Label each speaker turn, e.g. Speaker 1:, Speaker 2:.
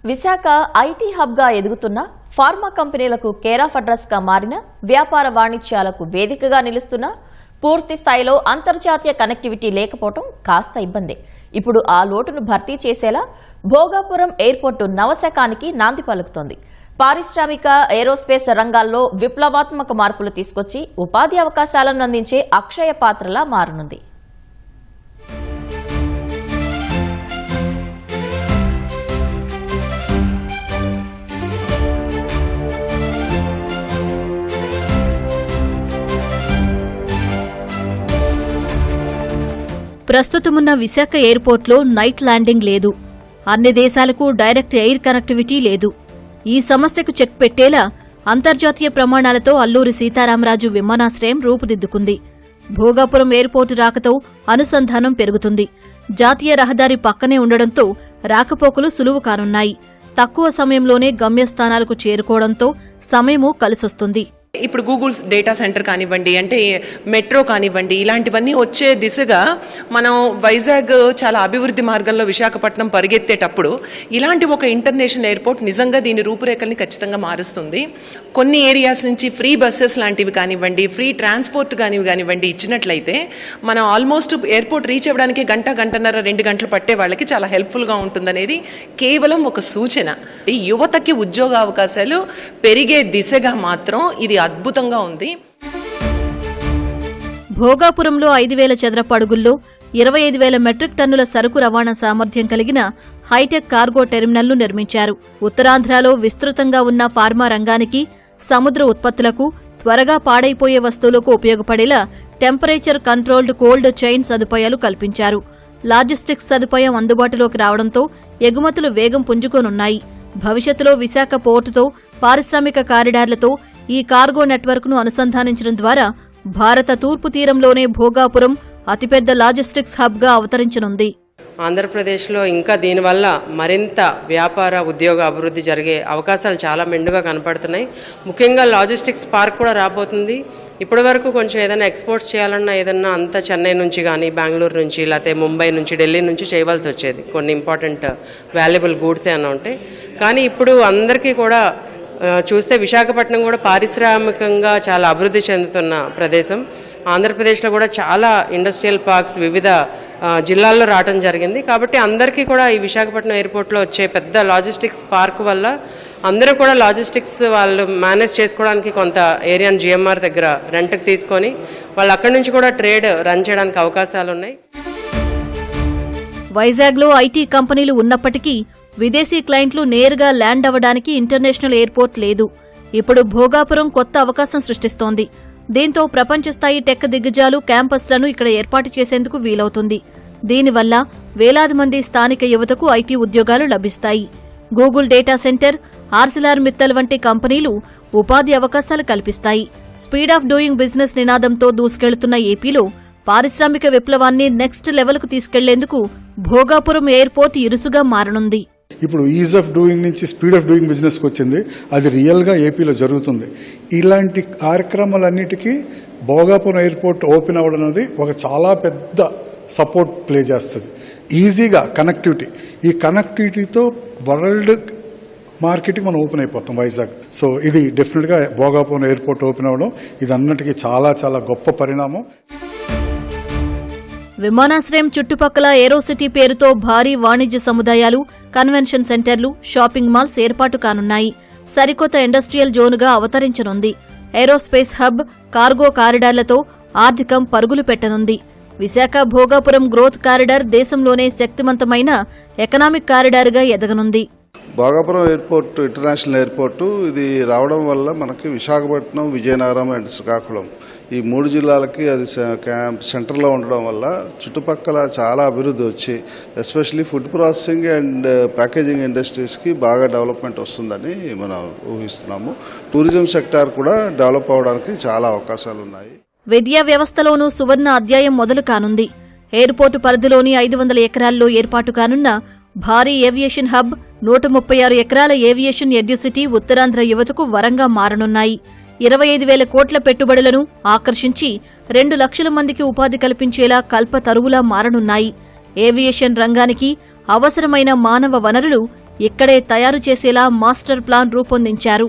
Speaker 1: Visakha IT హబ్గా ఎదుగుతున్న pharma కంపెనీలకు కేర్ ఆఫ్ అడ్రస్గా మారిన వ్యాపార వాణిజ్యాలకు వేదికగా నిలుస్తున్న పూర్తి స్థాయిలో అంతర్జాతీయ కనెక్టివిటీ లేకపోవడం కాస్త ఇబ్బంది. ఇప్పుడు ఆ లోటును భర్తీ చేసేలా భోగాపురం ఎయిర్పోర్టు నవశకానికి నాంది పలుకుతోంది. పారిశ్రామిక ఏరోస్పేస్ రంగాల్లో విప్లవాత్మక మార్పులు తీసుకొచ్చి ఉపాధి అవకాశాలను అందించే అక్షయ పాత్రలా మారనుంది.
Speaker 2: ప్రస్తుతమున్న విశాఖ ఎయిర్పోర్ట్లో నైట్ ల్యాండింగ్ లేదు. అన్ని దేశాలకు డైరెక్ట్ ఎయిర్ కనెక్టివిటీ లేదు. ఈ సమస్యకు చెక్ పెట్టేలా అంతర్జాతీయ ప్రమాణాలతో అల్లూరి సీతారామరాజు విమానాశ్రయం రూపుదిద్దుకుంది. భోగాపురం ఎయిర్పోర్టు రాకతో అనుసంధానం పెరుగుతుంది. జాతీయ రహదారి పక్కనే ఉండడంతో రాకపోకలు సులువు కానున్నాయి. తక్కువ సమయంలోనే గమ్యస్థానాలకు చేరుకోవడంతో సమయమూ కలిసొస్తుంది.
Speaker 3: ఇప్పుడు గూగుల్ డేటా సెంటర్ కానివ్వండి, అంటే మెట్రో కానివ్వండి, ఇలాంటివన్నీ వచ్చే దిశగా మనం వైజాగ్ చాలా అభివృద్ధి మార్గంలో విశాఖపట్నం పరిగెత్తేటప్పుడు ఇలాంటి ఒక ఇంటర్నేషనల్ ఎయిర్పోర్ట్ నిజంగా దీని రూపురేఖల్ని ఖచ్చితంగా మారుస్తుంది. కొన్ని ఏరియాస్ నుంచి ఫ్రీ బస్సెస్ లాంటివి కానివ్వండి, ఫ్రీ ట్రాన్స్పోర్ట్ కానివ్వండి ఇచ్చినట్లయితే మనం ఆల్మోస్ట్ ఎయిర్పోర్ట్ రీచ్ అవ్వడానికి గంటన్నర 2 గంటలు పట్టే వాళ్ళకి చాలా హెల్ప్ఫుల్గా ఉంటుందనేది కేవలం ఒక సూచన. ఈ యువతకి ఉద్యోగ అవకాశాలు పెరిగే దిశగా మాత్రం ఇది అద్భుతంగా ఉంది.
Speaker 2: భోగాపురంలో 5,000 చదరపు అడుగుల్లో 25,000 మెట్రిక్ టన్నుల సరుకు రవాణా సామర్థ్యం కలిగిన హైటెక్ కార్గో టెర్మినల్ను నిర్మించారు. ఉత్తరాంధ్రలో విస్తృతంగా ఉన్న ఫార్మా రంగానికి, సముద్ర ఉత్పత్తులకు, త్వరగా పాడైపోయే వస్తువులకు ఉపయోగపడేలా టెంపరేచర్ కంట్రోల్డ్ కోల్డ్ చైన్ సదుపాయాలు కల్పించారు. లాజిస్టిక్స్ సదుపాయం అందుబాటులోకి రావడంతో ఎగుమతులు వేగం పుంజుకోనున్నాయి. భవిష్యత్తులో విశాఖ పోర్టుతో, పారిశ్రామిక కారిడార్లతో ఈ కార్గో నెట్వర్క్ను అనుసంధానించడం ద్వారా భారత తూర్పు తీరంలోనే భోగాపురం అతిపెద్ద లాజిస్టిక్స్ హబ్గా అవతరించనుంది.
Speaker 4: ఆంధ్రప్రదేశ్లో ఇంకా దీనివల్ల మరింత వ్యాపార ఉద్యోగ అభివృద్ధి జరిగే అవకాశాలు చాలా మెండుగా కనపడుతున్నాయి. ముఖ్యంగా లాజిస్టిక్స్ పార్క్ కూడా రాబోతుంది. ఇప్పటి వరకు కొంచెం ఏదైనా ఎక్స్పోర్ట్స్ చేయాలన్నా ఏదన్నా అంతా చెన్నై నుంచి కానీ, బెంగళూరు నుంచి, లేకపోతే ముంబై నుంచి, ఢిల్లీ నుంచి చేయవలసి వచ్చేది. కొన్ని ఇంపార్టెంట్ వాల్యుబుల్ గూడ్స్ ఏమన్నా ఉంటాయి. కానీ ఇప్పుడు అందరికీ కూడా చూస్తే విశాఖపట్నం కూడా పారిశ్రామికంగా చాలా అభివృద్ధి చెందుతున్న ప్రదేశం. ఆంధ్రప్రదేశ్లో కూడా చాలా ఇండస్ట్రియల్ పార్క్స్ వివిధ జిల్లాల్లో రావడం జరిగింది. కాబట్టి అందరికీ కూడా ఈ విశాఖపట్నం ఎయిర్పోర్ట్లో వచ్చే పెద్ద లాజిస్టిక్స్ పార్క్ వల్ల అందరూ కూడా లాజిస్టిక్స్ వాళ్ళు మేనేజ్ చేసుకోవడానికి కొంత ఏరియాను జిఎంఆర్ దగ్గర రెంట్కి తీసుకొని వాళ్ళు అక్కడి నుంచి కూడా ట్రేడ్ రన్ చేయడానికి అవకాశాలు ఉన్నాయి.
Speaker 2: వైజాగ్లో ఐటీ కంపెనీలు ఉన్నప్పటికీ విదేశీ క్లయింట్లు నేరుగా ల్యాండ్ అవ్వడానికి ఇంటర్నేషనల్ ఎయిర్పోర్ట్ లేదు. ఇప్పుడు భోగాపురం కొత్త అవకాశం సృష్టిస్తోంది. దీంతో ప్రపంచ స్థాయి టెక్ దిగ్గజాలు క్యాంపస్లను ఇక్కడ ఏర్పాటు చేసేందుకు వీలవుతుంది. దీనివల్ల వేలాది మంది స్థానిక యువతకు ఐటీ ఉద్యోగాలు లభిస్తాయి. Google data centre, Arcelor Mittal వంటి కంపెనీలు ఉపాధి అవకాశాలు కల్పిస్తాయి. స్పీడ్ ఆఫ్ డూయింగ్ బిజినెస్ నినాదంతో దూసుకెళ్తున్న ఏపీలో పారిశ్రామిక విప్లవాన్ని నెక్స్ట్ లెవెల్కు తీసుకెళ్లేందుకు భోగాపురం ఎయిర్పోర్ట్ ఇరుసుగా మారనుంది.
Speaker 5: ఇప్పుడు ఈజ్ ఆఫ్ డూయింగ్ నుంచి స్పీడ్ ఆఫ్ డూయింగ్ బిజినెస్కి వచ్చింది. అది రియల్గా ఏపీలో జరుగుతుంది. ఇలాంటి కార్యక్రమాలన్నిటికీ భోగాపురం ఎయిర్పోర్ట్ ఓపెన్ అవ్వడం అనేది ఒక చాలా పెద్ద సపోర్ట్ ప్లే చేస్తుంది. ఈజీగా కనెక్టివిటీ, ఈ కనెక్టివిటీతో వరల్డ్ మార్కెట్కి మనం ఓపెన్ అయిపోతాం వైజాగ్. సో ఇది డెఫినెట్గా భోగాపురం ఎయిర్పోర్ట్ ఓపెన్ అవ్వడం ఇది అన్నిటికీ చాలా చాలా గొప్ప పరిణామం.
Speaker 2: విమానాశ్రయం చుట్టుపక్కల ఏరోసిటీ పేరుతో భారీ వాణిజ్య సముదాయాలు, కన్వెన్షన్ సెంటర్లు, షాపింగ్ మాల్స్ ఏర్పాటు కానున్నాయి. సరికొత్త ఇండస్ట్రియల్ జోన్గా అవతరించనుంది. ఏరోస్పేస్ హబ్, కార్గో కారిడార్లతో ఆర్థికం పరుగులు పెట్టనుంది. విశాఖ భోగాపురం గ్రోత్ కారిడార్ దేశంలోనే శక్తివంతమైన ఎకనామిక్ కారిడార్గా ఎదగనుంది.
Speaker 6: భోగాపురం ఎయిర్పోర్ట్ ఇంటర్నేషనల్ ఎయిర్పోర్టు ఇది రావడం వల్ల మనకి విశాఖపట్నం, విజయనగరం అండ్ శ్రీకాకుళం ఈ 3 జిల్లాలకి అది సెంటర్లో ఉండడం వల్ల చుట్టుపక్కల చాలా అభివృద్ధి వచ్చి especially food processing and packaging ఇండస్ట్రీస్కి బాగా డెవలప్మెంట్ వస్తుందని మనం ఊహిస్తున్నాము. టూరిజం సెక్టార్ కూడా డెవలప్ అవడానికి చాలా అవకాశాలు ఉన్నాయి.
Speaker 2: విద్యా వ్యవస్థలోనూ సువర్ణ అధ్యాయం మొదలు కానుంది. ఎయిర్పోర్టు పరిధిలోని 500 ఎకరాల్లో ఏర్పాటు కానున్న భారీ ఏవియేషన్ హబ్, 136 ఎకరాల ఏవియేషన్ ఎడ్యుసిటీ ఉత్తరాంధ్ర యువతకు వరంగా మారనున్నాయి. 25,000 కోట్ల పెట్టుబడులను ఆకర్షించి 2 లక్షల మందికి ఉపాధి కల్పించేలా కల్పతరువులా మారనున్నాయి. ఏవియేషన్ రంగానికి అవసరమైన మానవ వనరులు ఇక్కడే తయారు చేసేలా మాస్టర్ ప్లాన్ రూపొందించారు.